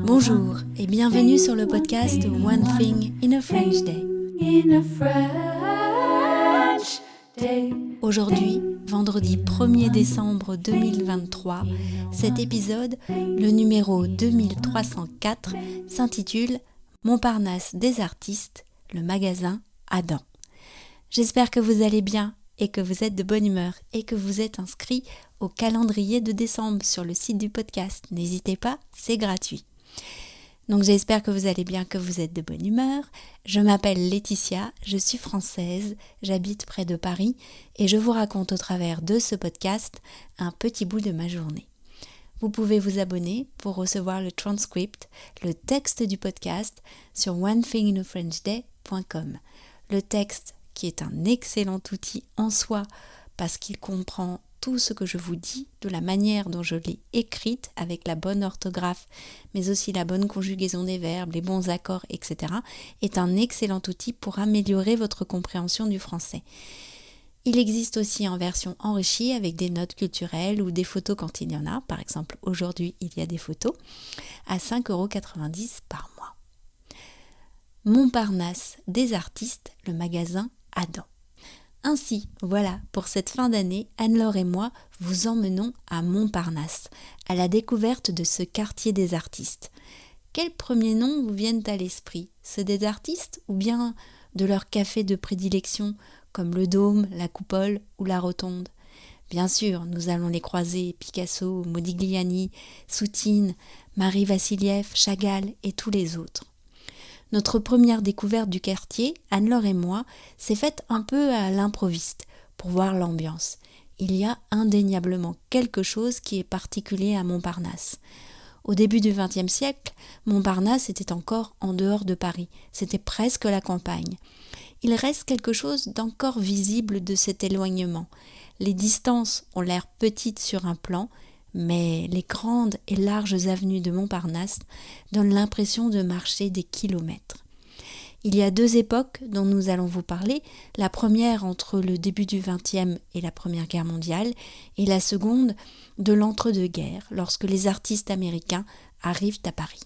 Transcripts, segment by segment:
Bonjour et bienvenue sur le podcast One Thing in a French Day. Aujourd'hui, vendredi 1er décembre 2023, cet épisode, le numéro 2304, s'intitule Montparnasse des artistes, le magasin Adam. J'espère que vous allez bien et que vous êtes de bonne humeur et que vous êtes inscrits au calendrier de décembre sur le site du podcast. N'hésitez pas, c'est gratuit. Donc j'espère que vous allez bien, que vous êtes de bonne humeur. Je m'appelle Laetitia, je suis française, j'habite près de Paris et je vous raconte au travers de ce podcast un petit bout de ma journée. Vous pouvez vous abonner pour recevoir le transcript, le texte du podcast sur onethinginafrenchday.com. Le texte qui est un excellent outil en soi parce qu'il comprend tout ce que je vous dis, de la manière dont je l'ai écrite avec la bonne orthographe, mais aussi la bonne conjugaison des verbes, les bons accords, etc., est un excellent outil pour améliorer votre compréhension du français. Il existe aussi en version enrichie avec des notes culturelles ou des photos quand il y en a. Par exemple, aujourd'hui, il y a des photos à 5,90 € par mois. Montparnasse des artistes, le magasin Adam. Ainsi, voilà, pour cette fin d'année, Anne-Laure et moi vous emmenons à Montparnasse, à la découverte de ce quartier des artistes. Quels premiers noms vous viennent à l'esprit? Ceux des artistes ou bien de leur café de prédilection, comme le Dôme, la Coupole ou la Rotonde? Bien sûr, nous allons les croiser, Picasso, Modigliani, Soutine, Marie Vassiliev, Chagall et tous les autres. Notre première découverte du quartier, Anne-Laure et moi, s'est faite un peu à l'improviste, pour voir l'ambiance. Il y a indéniablement quelque chose qui est particulier à Montparnasse. Au début du XXe siècle, Montparnasse était encore en dehors de Paris, c'était presque la campagne. Il reste quelque chose d'encore visible de cet éloignement. Les distances ont l'air petites sur un plan, mais les grandes et larges avenues de Montparnasse donnent l'impression de marcher des kilomètres. Il y a deux époques dont nous allons vous parler, la première entre le début du XXe et la Première Guerre mondiale, et la seconde de l'entre-deux-guerres, lorsque les artistes américains arrivent à Paris.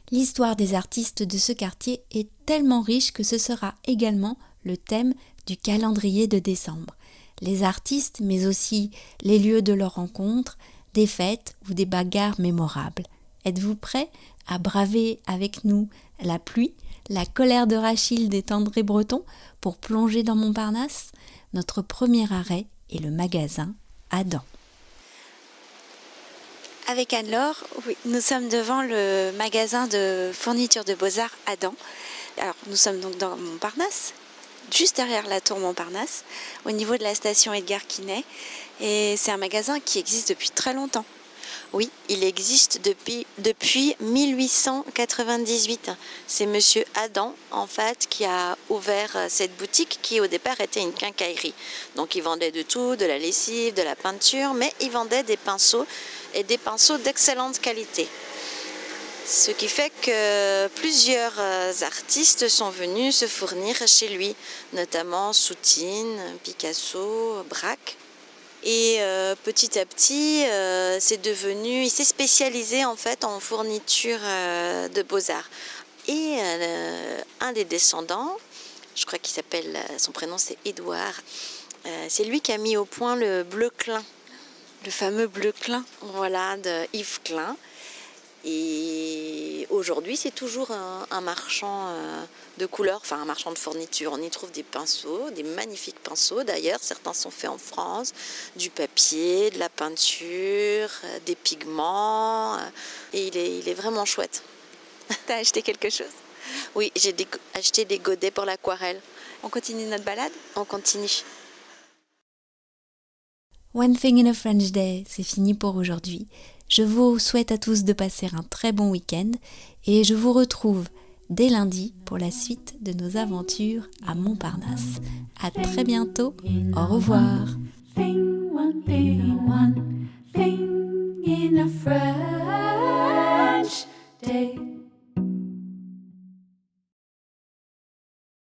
L'histoire des artistes de ce quartier est tellement riche que ce sera également le thème du calendrier de décembre. Les artistes, mais aussi les lieux de leurs rencontres, des fêtes ou des bagarres mémorables. Êtes-vous prêts à braver avec nous la pluie, la colère de Rachilde et André Breton pour plonger dans Montparnasse? Notre premier arrêt est le magasin Adam. Avec Anne-Laure, oui, nous sommes devant le magasin de fourniture de beaux-arts Adam. Alors, nous sommes donc dans Montparnasse, juste derrière la tour Montparnasse, au niveau de la station Edgar Quinet. Et c'est un magasin qui existe depuis très longtemps. Oui, il existe depuis 1898. C'est monsieur Adam, en fait, qui a ouvert cette boutique qui, au départ, était une quincaillerie. Donc, il vendait de tout, de la lessive, de la peinture, mais il vendait des pinceaux et des pinceaux d'excellente qualité. Ce qui fait que plusieurs artistes sont venus se fournir chez lui, notamment Soutine, Picasso, Braque. Et petit à petit, il s'est spécialisé en fait en fourniture de beaux-arts. Et un des descendants, je crois son prénom c'est Édouard, c'est lui qui a mis au point le bleu Klein, le fameux bleu Klein, voilà, de Yves Klein. Et aujourd'hui, c'est toujours un marchand de couleurs, enfin un marchand de fourniture. On y trouve des pinceaux, des magnifiques pinceaux d'ailleurs. Certains sont faits en France, du papier, de la peinture, des pigments. Et il est vraiment chouette. T'as acheté quelque chose? Oui, j'ai acheté des godets pour l'aquarelle. On continue notre balade? On continue. One Thing in a French Day, c'est fini pour aujourd'hui. Je vous souhaite à tous de passer un très bon week-end et je vous retrouve dès lundi pour la suite de nos aventures à Montparnasse. À très bientôt, au revoir. One thing in a French day.